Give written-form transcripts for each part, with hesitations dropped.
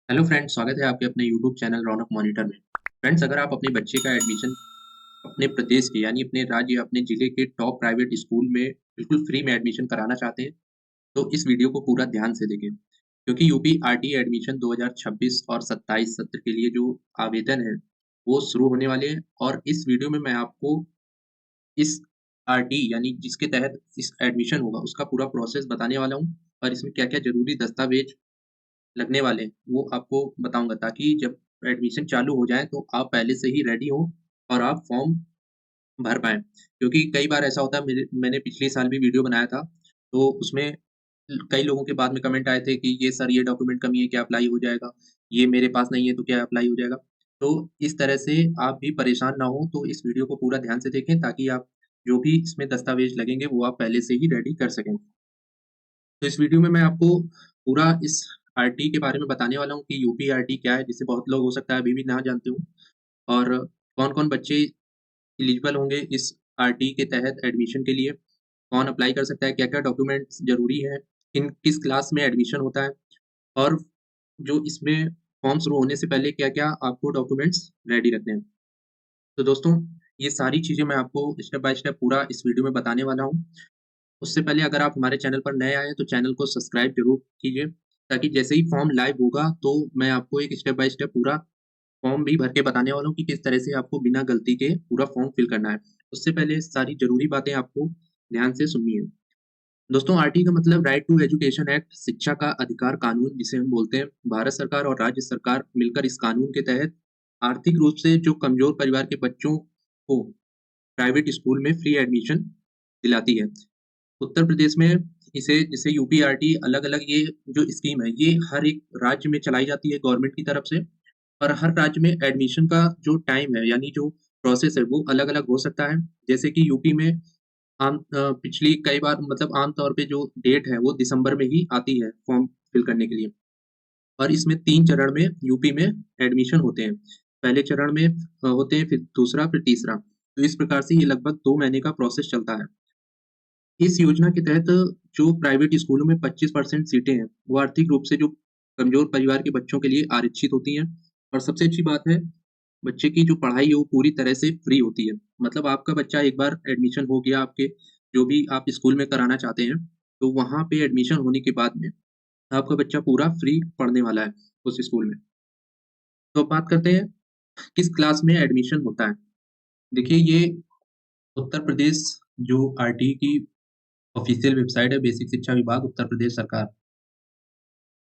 Hello friends, स्वागत है आपके अपने यूट्यूब चैनल रौनक मॉनिटर में। फ्रेंड्स, अगर आप अपने बच्चे का एडमिशन अपने प्रदेश के यानी अपने राज्य या अपने जिले के टॉप प्राइवेट स्कूल में बिल्कुल फ्री में एडमिशन कराना चाहते हैं, तो इस वीडियो को पूरा ध्यान से देखें। क्योंकि यूपी आरटी एडमिशन 2026 और 27 सत्र के लिए जो आवेदन है, वो शुरू होने वाले हैं और इस वीडियो में मैं आपको इस आरटी यानी जिसके तहत इस एडमिशन होगा, उसका पूरा प्रोसेस बताने वाला हूँ और इसमें क्या-क्या ज़रूरी दस्तावेज लगने वाले हैं, वो आपको बताऊँगा ताकि जब एडमिशन चालू हो जाए तो आप पहले से ही रेडी हों और आप फॉर्म भर पाएँ। क्योंकि कई बार ऐसा होता है मैंने पिछले साल भी वीडियो बनाया था, तो उसमें कई लोगों के बाद में कमेंट आए थे कि ये सर ये डॉक्यूमेंट कमी है, क्या अप्लाई हो जाएगा? ये मेरे पास नहीं है तो क्या अप्लाई हो जाएगा? तो इस तरह से आप भी परेशान ना हों, तो इस वीडियो को पूरा ध्यान से देखें ताकि आप जो भी इसमें दस्तावेज लगेंगे वो आप पहले से ही रेडी कर सकें। तो इस वीडियो में मैं आपको पूरा इस आरटी के बारे में बताने वाला हूँ कि यूपी आरटी क्या है, जिसे बहुत लोग हो सकता है अभी भी ना जानते हों और कौन-कौन बच्चे एलिजिबल होंगे इस आरटी के तहत एडमिशन के लिए, कौन अप्लाई कर सकता है, क्या-क्या डॉक्यूमेंट्स ज़रूरी हैं, किस क्लास में एडमिशन होता है और जो इसमें फॉर्म शुरू होने से पहले क्या-क्या आपको डॉक्यूमेंट्स रेडी रखने हैं। तो दोस्तों, ये सारी चीज़ें मैं आपको स्टेप बाय स्टेप पूरा इस वीडियो में बताने वाला हूँ। उससे पहले अगर आप हमारे चैनल पर नए आए हैं तो चैनल को सब्सक्राइब ज़रूर कीजिए, ताकि जैसे ही फॉर्म लाइव होगा तो मैं आपको एक स्टेप बाय स्टेप पूरा फॉर्म भी भर के बताने वाला हूँ कि किस तरह से आपको बिना गलती के पूरा फॉर्म फिल करना है। उससे पहले सारी ज़रूरी बातें आपको ध्यान से सुननी है। दोस्तों, आरटी का मतलब राइट टू एजुकेशन एक्ट, शिक्षा का अधिकार कानून जिसे हम बोलते हैं। भारत सरकार और राज्य सरकार मिलकर इस कानून के तहत आर्थिक रूप से जो कमज़ोर परिवार के बच्चों को प्राइवेट स्कूल में फ्री एडमिशन दिलाती है। उत्तर प्रदेश में इसे जैसे यूपीआरटी अलग-अलग ये जो स्कीम है, ये हर एक राज्य में चलाई जाती है गवर्नमेंट की तरफ से और हर राज्य में एडमिशन का जो टाइम है, यानी जो प्रोसेस है, वो अलग-अलग हो सकता है। जैसे कि यूपी में पिछली कई बार मतलब आम तौर पे जो डेट है, वो दिसंबर में ही आती है फॉर्म फिल करने के लिए और इसमें 3 चरण में यूपी में एडमिशन होते हैं। पहले चरण में होते हैं, फिर दूसरा, फिर तीसरा। तो इस प्रकार से ये लगभग 2 महीने का प्रोसेस चलता है। इस योजना के तहत जो प्राइवेट स्कूलों में 25% सीटें हैं, वो आर्थिक रूप से जो कमज़ोर परिवार के बच्चों के लिए आरक्षित होती हैं और सबसे अच्छी बात है, बच्चे की जो पढ़ाई है वो पूरी तरह से फ्री होती है। मतलब आपका बच्चा एक बार एडमिशन हो गया आपके जो भी आप स्कूल में कराना चाहते हैं, तो वहाँ पे एडमिशन होने के बाद में आपका बच्चा पूरा फ्री पढ़ने वाला है उस स्कूल में। तो अब बात करते हैं किस क्लास में एडमिशन होता है। देखिए, ये उत्तर प्रदेश जो आरटी की ऑफ़िशियल वेबसाइट है, बेसिक शिक्षा विभाग उत्तर प्रदेश सरकार।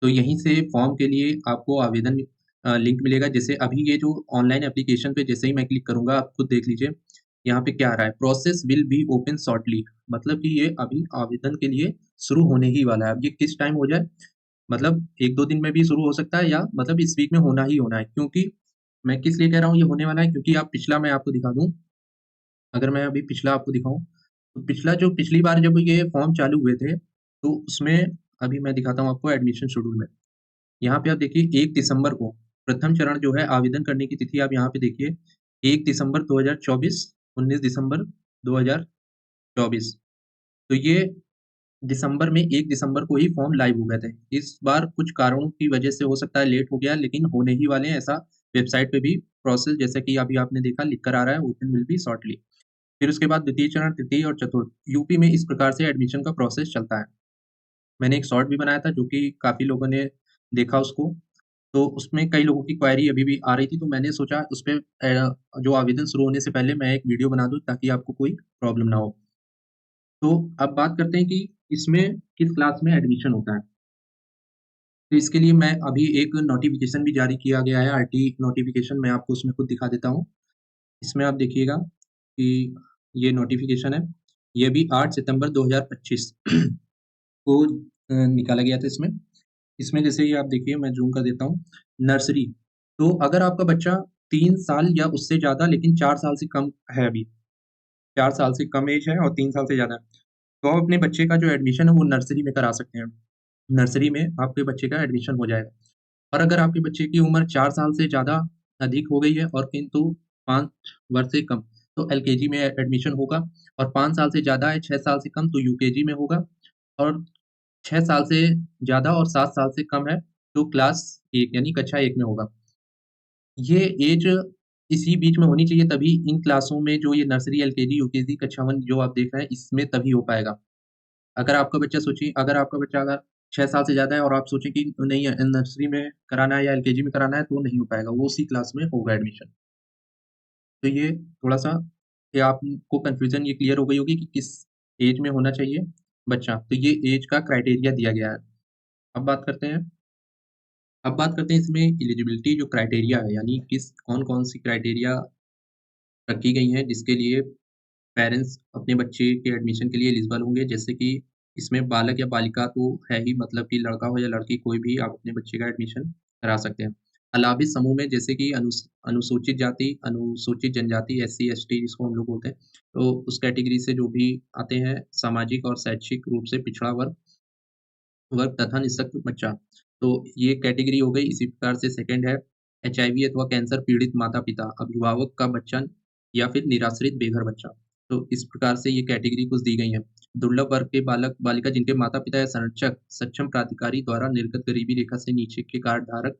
तो यहीं से फॉर्म के लिए आपको आवेदन लिंक मिलेगा। जैसे अभी ये जो ऑनलाइन एप्लीकेशन पे जैसे ही मैं क्लिक करूँगा, आप खुद देख लीजिए, यहाँ पे क्या आ रहा है, process will be open shortly. मतलब कि ये अभी आवेदन के लिए शुरू होने ही वाला है। अब ये किस टाइम हो जाए, मतलब 1-2 दिन में भी शुरू हो सकता है या मतलब इस वीक में होना ही होना है। क्योंकि मैं किस लिए कह रहा हूँ ये होने वाला है, क्योंकि आप पिछला मैं आपको दिखा दूँ, अगर मैं अभी पिछला आपको दिखाऊँ, तो पिछली बार जब ये फॉर्म चालू हुए थे, तो उसमें अभी मैं दिखाता हूँ आपको एडमिशन शेड्यूल में। यहाँ पे आप देखिए 1 दिसंबर को प्रथम चरण जो है आवेदन करने की तिथि आप यहाँ पे देखिए 1 दिसंबर 2024, 19 दिसंबर 2024। तो ये दिसंबर में 1 दिसंबर को ही फॉर्म लाइव हो गए थे। इस बार कुछ कारणों की वजह से हो सकता है लेट हो गया, लेकिन होने ही वाले हैं ऐसा वेबसाइट पे भी प्रोसेस जैसा कि अभी आपने देखा लिख कर आ रहा है, ओपन विल बी शॉर्टली। फिर उसके बाद द्वितीय चरण, तृतीय और चतुर्थ यूपी में इस प्रकार से एडमिशन का प्रोसेस चलता है। मैंने एक शॉर्ट भी बनाया था जो कि काफ़ी लोगों ने देखा उसको, तो उसमें कई लोगों की क्वेरी अभी भी आ रही थी, तो मैंने सोचा उसपे जो आवेदन शुरू होने से पहले मैं एक वीडियो बना दूँ ताकि आपको कोई प्रॉब्लम ना हो। तो अब बात करते हैं कि इसमें किस क्लास में एडमिशन होता है। तो इसके लिए मैं अभी एक नोटिफ़िकेशन भी जारी किया गया है, आरटी नोटिफ़िकेशन, मैं आपको उसमें खुद दिखा देता हूँ। इसमें आप देखिएगा कि ये नोटिफ़िकेशन है, ये भी 8 सितंबर 2025 को निकाला गया था इसमें। इसमें जैसे ही आप देखिए मैं ज़ूम कर देता हूँ, नर्सरी, तो अगर आपका बच्चा 3 साल या उससे ज़्यादा लेकिन 4 साल से कम है अभी, 4 साल से कम एज है और 3 साल से ज़्यादा है, तो आप अपने बच्चे का जो एडमिशन है वो नर्सरी में करा सकते हैं। नर्सरी में आपके बच्चे का एडमिशन हो जाएगा और अगर आपके बच्चे की उम्र 4 साल से ज़्यादा अधिक हो गई है और किंतु 5 वर्ष से कम, तो एलकेजी में एडमिशन होगा और 5 साल से ज़्यादा है, 6 साल से कम तो यूकेजी में होगा और 6 साल से ज़्यादा और 7 साल से कम है, जो क्लास 1 यानी कक्षा 1 में होगा। ये एज इसी बीच में होनी चाहिए, तभी इन क्लासों में जो ये नर्सरी, एलकेजी, यूकेजी, कक्षा 1 जो आप देख रहे हैं, इसमें तभी हो पाएगा। अगर आपका बच्चा अगर 6 साल से ज़्यादा है और आप सोचें कि नहीं नर्सरी में कराना है या एलकेजी में कराना है, तो नहीं हो पाएगा, वो उसी क्लास में होगा एडमिशन। तो ये थोड़ा-सा, ये आपको कन्फ्यूज़न ये क्लियर हो गई होगी कि किस ऐज में होना चाहिए बच्चा। तो ये ऐज का क्राइटेरिया दिया गया है। अब बात करते हैं इसमें एलिजिबिलिटी जो क्राइटेरिया है, यानी कौन-कौन सी क्राइटेरिया रखी गई हैं जिसके लिए पेरेंट्स अपने बच्चे के एडमिशन के लिए एलिजिबल होंगे। जैसे कि इसमें बालक या बालिका तो है ही, मतलब कि लड़का हो या लड़की, कोई भी आप अपने बच्चे का एडमिशन करा सकते हैं। अलावित समूह में जैसे कि अनुसूचित जाति, अनुसूचित जनजाति, एससी, एसटी जिसको हम लोग बोलते हैं, तो उस कैटेगरी से जो भी आते हैं, सामाजिक और शैक्षिक रूप से पिछड़ा वर्ग वर्ग तथा निःशक्त बच्चा। तो ये कैटेगरी हो गई। इसी प्रकार से सेकंड है एचआईवी अथवा कैंसर पीड़ित माता-पिता, अभिभावक का बच्चा या फिर निराश्रित बेघर बच्चा। तो इस प्रकार से ये कैटेगरी कुछ दी गई हैं। दुर्लभ वर्ग के बालक-बालिका जिनके माता-पिता या संरक्षक सक्षम प्राधिकारी द्वारा निर्गत गरीबी रेखा से नीचे के कार्ड धारक,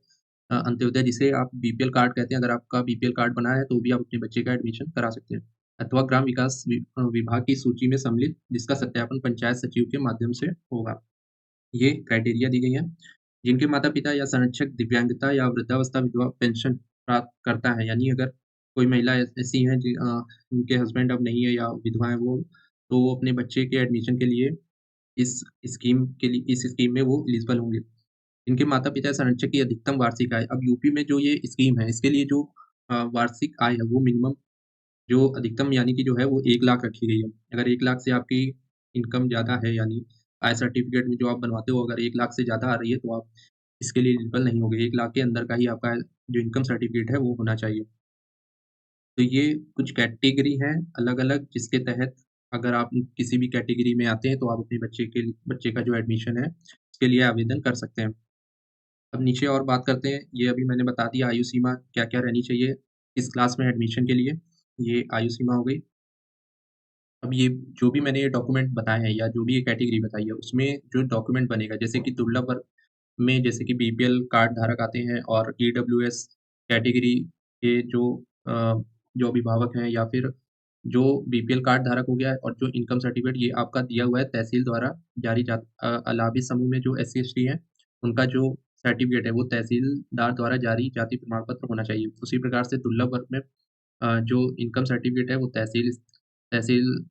अंत्योदय जिसे आप बीपीएल कार्ड कहते हैं, अगर आपका बीपीएल कार्ड बना है तो भी आप अपने बच्चे का एडमिशन करा सकते हैं। अथवा ग्राम विकास विभाग की सूची में सम्मिलित जिसका सत्यापन पंचायत सचिव के माध्यम से होगा। ये क्राइटेरिया दी गई हैं। जिनके माता-पिता या संरक्षक दिव्यांगता या वृद्धावस्था विधवा पेंशन प्राप्त करता है, यानी अगर कोई महिला ऐसी हैं उनके हस्बैंड अब नहीं है या विधवा है वो, तो वो अपने बच्चे के एडमिशन के लिए इस इस स्कीम में वो एलिजिबल होंगे। इनके माता-पिता या संरक्षक की अधिकतम वार्षिक आय, अब यूपी में जो ये स्कीम है, इसके लिए जो वार्षिक आय है, वो मिनिमम जो अधिकतम यानी कि जो है वो 1 लाख रखी गई है। अगर 1 लाख से आपकी इनकम ज़्यादा है, यानी आय सर्टिफ़िकेट में जो आप बनवाते हो, अगर 1 लाख से ज़्यादा आ रही है, तो आप इसके लिए एलिजिबल नहीं होंगे। 1 लाख के अंदर का ही आपका जो इनकम सर्टिफ़िकेट है, वो होना चाहिए। तो ये कुछ कैटेगरी हैं अलग-अलग, जिसके तहत अगर आप किसी भी कैटेगरी में आते हैं, तो आप अपने बच्चे का जो एडमिशन है, उसके लिए आवेदन कर सकते हैं। अब नीचे और बात करते हैं, ये अभी मैंने बता दिया आयु सीमा क्या-क्या रहनी चाहिए, किस क्लास में एडमिशन के लिए, ये आयु सीमा हो गई। अब ये जो भी मैंने ये डॉक्यूमेंट बताए हैं या जो भी ये कैटेगरी बताई है, उसमें जो डॉक्यूमेंट बनेगा, जैसे कि दुर्लभ वर्ग में जैसे कि बीपीएल कार्ड धारक आते हैं और ईडब्ल्यूएस कैटेगरी के जो अभिभावक हैं, या फिर जो बीपीएल कार्ड धारक हो गया है, और जो इनकम सर्टिफिकेट ये आपका दिया हुआ है तहसील द्वारा अलावी समूह में जो एससी-एसटी हैं, उनका जो सर्टिफिकेट है वो तहसीलदार द्वारा जारी जाति प्रमाण पत्र होना चाहिए। उसी प्रकार से दुर्लभ वर्ग में जो इनकम सर्टिफिकेट है वो तहसील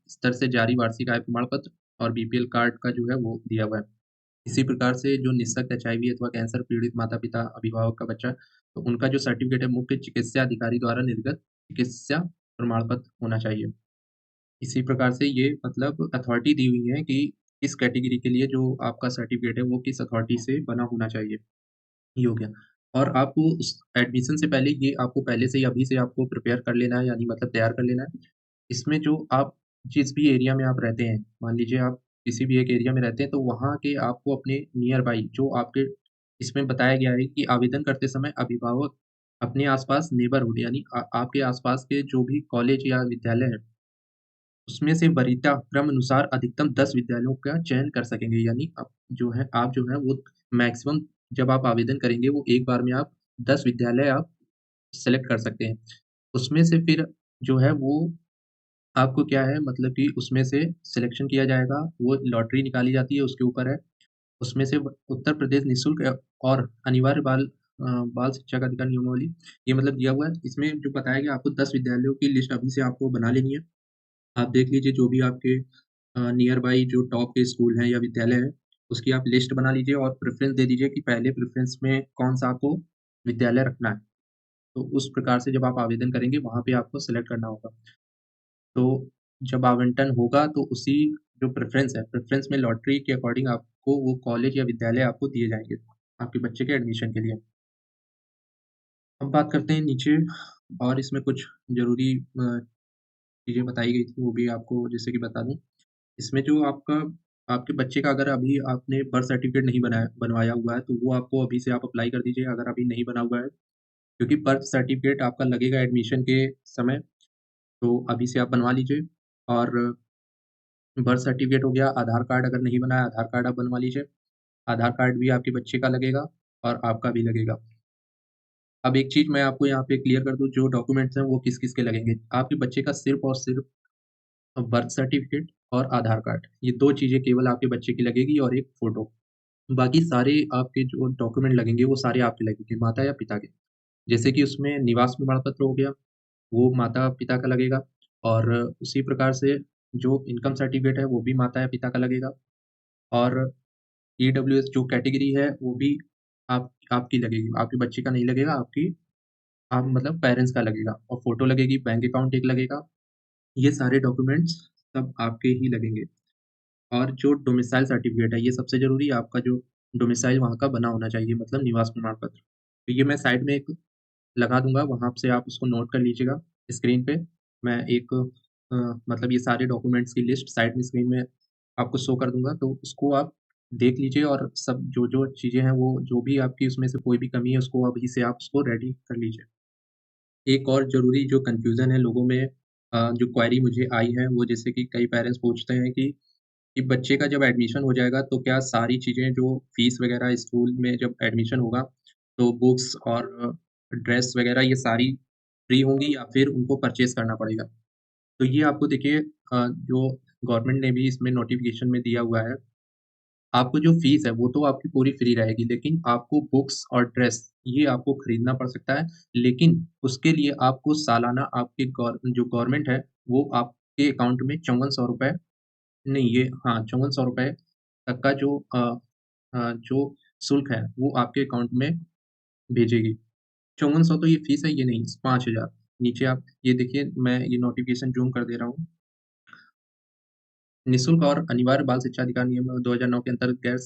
स्तर से जारी वार्षिक आय प्रमाण पत्र और बीपीएल कार्ड का जो है वो दिया हुआ है। इसी प्रकार से जो निःशक्त एचआईवी अथवा कैंसर पीड़ित माता-पिता, अभिभावक का बच्चा, तो उनका जो सर्टिफिकेट है मुख्य चिकित्सा अधिकारी द्वारा निर्गत चिकित्सा प्रमाण पत्र होना चाहिए। इसी प्रकार से ये मतलब अथॉरिटी दी हुई है कि इस कैटेगरी के लिए जो आपका सर्टिफिकेट है वो किस अथॉरिटी से बना होना चाहिए। ये हो गया। और आपको उस एडमिशन से पहले ये आपको पहले से ही अभी से आपको प्रिपेयर कर लेना है, यानी मतलब तैयार कर लेना है। इसमें जो आप जिस भी एरिया में आप रहते हैं, मान लीजिए आप किसी भी एक एरिया में रहते हैं, तो वहाँ के आपको अपने नियर बाय जो आपके इसमें बताया गया है कि आवेदन करते समय अभिभावक अपने आस-पास नेबरहुड यानी आपके आस-पास के जो भी कॉलेज या विद्यालय हैं, उसमें से वरीयता क्रम अनुसार अधिकतम 10 विद्यालयों का चयन कर सकेंगे। यानी आप जो है वो मैक्सिमम जब आप आवेदन करेंगे, वो एक बार में आप 10 विद्यालय आप सेलेक्ट कर सकते हैं। उसमें से फिर जो है वो आपको क्या है, मतलब कि उसमें से सिलेक्शन किया जाएगा, वो लॉटरी निकाली जाती है, उसके ऊपर है। उसमें से उत्तर प्रदेश निःशुल्क और अनिवार्य बाल शिक्षा का अधिकार नियमावली, ये मतलब दिया हुआ है। इसमें जो बताया गया, आपको 10 विद्यालयों की लिस्ट अभी से आपको बना लेनी है। आप देख लीजिए जो भी आपके नियर बाय जो टॉप के स्कूल हैं या विद्यालय हैं, उसकी आप लिस्ट बना लीजिए और प्रेफ़रेंस दे दीजिए कि पहले प्रेफ़रेंस में कौन-सा आपको विद्यालय रखना है। तो उस प्रकार से जब आप आवेदन करेंगे, वहाँ पे आपको सेलेक्ट करना होगा। तो जब आवंटन होगा, तो उसी जो प्रेफ़रेंस में लॉटरी के अकॉर्डिंग आपको वो कॉलेज या विद्यालय आपको दिए जाएँगे, आपके बच्चे के एडमिशन के लिए। अब बात करते हैं नीचे, और इसमें कुछ ज़रूरी चीज़ें बताई गई थी, वो भी आपको जैसे कि बता दूँ। इसमें जो आपके बच्चे का अगर अभी आपने बर्थ सर्टिफ़िकेट नहीं बनवाया हुआ है, तो वो आपको अभी से आप अप्लाई कर दीजिए, अगर अभी नहीं बना हुआ है। क्योंकि बर्थ सर्टिफ़िकेट आपका लगेगा एडमिशन के समय, तो अभी से आप बनवा लीजिए। और बर्थ सर्टिफ़िकेट हो गया, आधार कार्ड अगर नहीं बना है, आधार कार्ड आप बनवा लीजिए। आधार कार्ड भी आपके बच्चे का लगेगा, और आपका भी लगेगा। अब एक चीज़ मैं आपको यहाँ पे क्लियर कर दूँ, जो डॉक्यूमेंट्स हैं वो किस-किस के लगेंगे। आपके बच्चे का सिर्फ़ और सिर्फ़ बर्थ सर्टिफ़िकेट और आधार कार्ड, ये 2 चीज़ें केवल आपके बच्चे की लगेगी और एक फ़ोटो। बाकी सारे आपके जो डॉक्यूमेंट लगेंगे वो सारे आपके लगेंगे, माता या पिता के। जैसे कि उसमें निवास प्रमाण पत्र हो गया, वो माता-पिता का लगेगा और उसी प्रकार से जो इनकम सर्टिफ़िकेट है वो भी माता या पिता का लगेगा और ईडब्ल्यूएस जो कैटेगरी है वो भी आपकी लगेगी। आपके बच्चे का नहीं लगेगा, आपकी आप मतलब पेरेंट्स का लगेगा और फ़ोटो लगेगी, बैंक अकाउंट एक लगेगा। ये सारे डॉक्यूमेंट्स सब आपके ही लगेंगे और जो डोमिसाइल सर्टिफ़िकेट है, ये सबसे ज़रूरी है, आपका जो डोमिसाइल वहाँ का बना होना चाहिए, मतलब निवास प्रमाण पत्र। तो ये मैं साइड में एक लगा दूँगा, वहाँ से आप उसको नोट कर लीजिएगा स्क्रीन पे। मैं एक मतलब ये सारे डॉक्यूमेंट्स की लिस्ट साइड में स्क्रीन में आपको शो कर दूँगा, तो उसको आप देख लीजिए और सब जो-जो चीज़ें हैं, वो जो भी आपकी उसमें से कोई भी कमी है, उसको अभी से आप उसको रेडी कर लीजिए। एक और ज़रूरी जो कन्फ्यूज़न है लोगों में जो क्वेरी मुझे आई है, वो जैसे कि कई पेरेंट्स पूछते हैं कि बच्चे का जब एडमिशन हो जाएगा, तो क्या सारी चीज़ें जो फ़ीस वगैरह स्कूल में जब एडमिशन होगा, तो बुक्स और ड्रेस वगैरह ये सारी फ्री होंगी या फिर उनको परचेज़ करना पड़ेगा? तो ये आपको देखिए जो गवर्नमेंट ने भी इसमें नोटिफ़िकेशन में दिया हुआ है, आपको जो फ़ीस है वो तो आपकी पूरी फ्री रहेगी, लेकिन आपको बुक्स और ड्रेस ये आपको खरीदना पड़ सकता है। लेकिन उसके लिए आपको सालाना आपके जो गवर्नमेंट है, वो आपके अकाउंट में ₹5400 नहीं, ये हाँ, ₹5400 तक का जो शुल्क है, वो आपके अकाउंट में भेजेगी। 5400 तो ये फ़ीस है, ये नहीं, 5000 नीचे आप ये देखिए, मैं ये नोटिफ़िकेशन ज़ूम कर दे रहा हूँ। निःशुल्क और अनिवार्य बाल शिक्षा अधिकार नियम 2009 के अंतर्गत गैर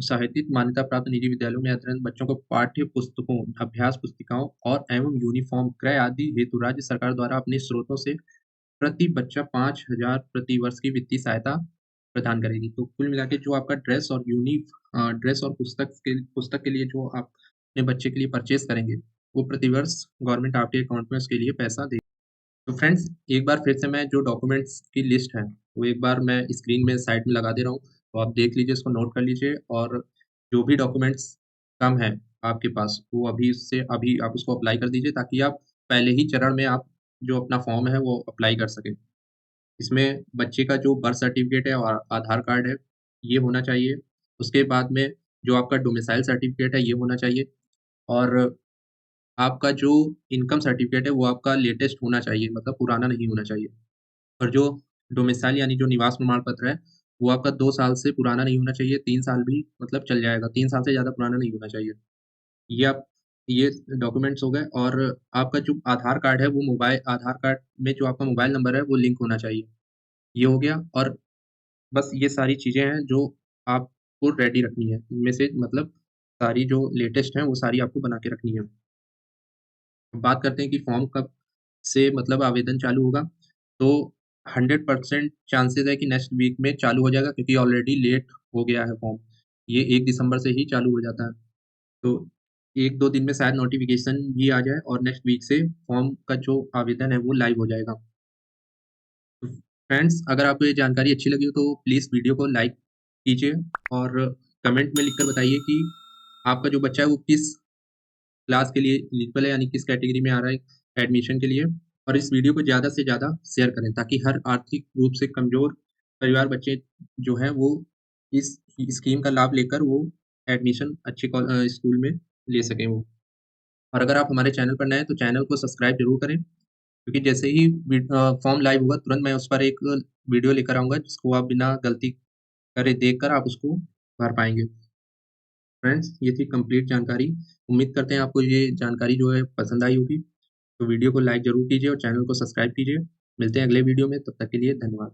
साहित्यिक मान्यता प्राप्त निजी विद्यालयों में अध्ययनरत बच्चों को पाठ्य पुस्तकों, अभ्यास पुस्तिकाओं और एवं यूनिफ़ॉर्म क्रय आदि हेतु राज्य सरकार द्वारा अपने स्रोतों से प्रति बच्चा 5000 प्रति वर्ष की वित्तीय सहायता प्रदान करेगी। तो कुल मिला के जो आपका ड्रेस और पुस्तक के लिए जो आप अपने बच्चे के लिए परचेज़ करेंगे, वो प्रतिवर्ष गवर्नमेंट आपके अकाउंट में उसके लिए पैसा दे। तो फ्रेंड्स, एक बार फिर से मैं जो डॉक्यूमेंट्स की लिस्ट है, वो एक बार मैं स्क्रीन में साइड में लगा दे रहा हूँ, तो आप देख लीजिए, इसको नोट कर लीजिए और जो भी डॉक्यूमेंट्स कम हैं आपके पास, वो अभी आप उसको अप्लाई कर दीजिए, ताकि आप पहले ही चरण में आप जो अपना फॉर्म है, वो अप्लाई कर सकें। इसमें बच्चे का जो बर्थ सर्टिफ़िकेट है और आधार कार्ड है, ये होना चाहिए। उसके बाद में जो आपका डोमिसाइल सर्टिफ़िकेट है, ये होना चाहिए और आपका जो इनकम सर्टिफ़िकेट है, वो आपका लेटेस्ट होना चाहिए, मतलब पुराना नहीं होना चाहिए। और जो डोमिसाइल यानी जो निवास प्रमाण पत्र है, वो आपका 2 साल से पुराना नहीं होना चाहिए, 3 साल भी मतलब चल जाएगा, 3 साल से ज़्यादा पुराना नहीं होना चाहिए। ये आप ये डॉक्यूमेंट्स हो गए और आपका जो आधार कार्ड है, वो आधार कार्ड में जो आपका मोबाइल नंबर है, वो लिंक होना चाहिए। ये हो गया और बस ये सारी चीज़ें हैं जो आपको रेडी रखनी है। इनमें से मतलब सारी जो लेटेस्ट हैं, वो सारी आपको बना के रखनी है। बात करते हैं कि फॉर्म कब से मतलब आवेदन चालू होगा, तो 100% चांसेज़ है कि नेक्स्ट वीक में चालू हो जाएगा, क्योंकि ऑलरेडी लेट हो गया है फॉर्म। ये 1 दिसंबर से ही चालू हो जाता है। तो 1-2 दिन में शायद नोटिफ़िकेशन भी आ जाए और नेक्स्ट वीक से फॉर्म का जो आवेदन है वो लाइव हो जाएगा। तो फ्रेंड्स, अगर आपको ये जानकारी अच्छी लगी हो तो प्लीज़ वीडियो को लाइक कीजिए और कमेंट में लिखकर बताइए कि आपका जो बच्चा है वो किस क्लास के लिए एलिजिबल है, यानी किस कैटेगरी में आ रहा है एडमिशन के लिए। और इस वीडियो को ज़्यादा से ज़्यादा शेयर करें, ताकि हर आर्थिक रूप से कमज़ोर परिवार बच्चे जो हैं वो इस स्कीम का लाभ लेकर वो एडमिशन अच्छे स्कूल में ले सकें वो। और अगर आप हमारे चैनल पर नए हैं तो चैनल को सब्सक्राइब ज़रूर करें, क्योंकि जैसे ही फॉर्म लाइव होगा, तुरंत मैं उस पर एक वीडियो लेकर आऊँगा, जिसको आप बिना गलती करे देखकर आप उसको भर पाएँगे। फ्रेंड्स, ये थी कंप्लीट जानकारी। उम्मीद करते हैं आपको ये जानकारी जो है पसंद आई होगी। तो वीडियो को लाइक ज़रूर कीजिए और चैनल को सब्सक्राइब कीजिए। मिलते हैं अगले वीडियो में, तब तक के लिए धन्यवाद।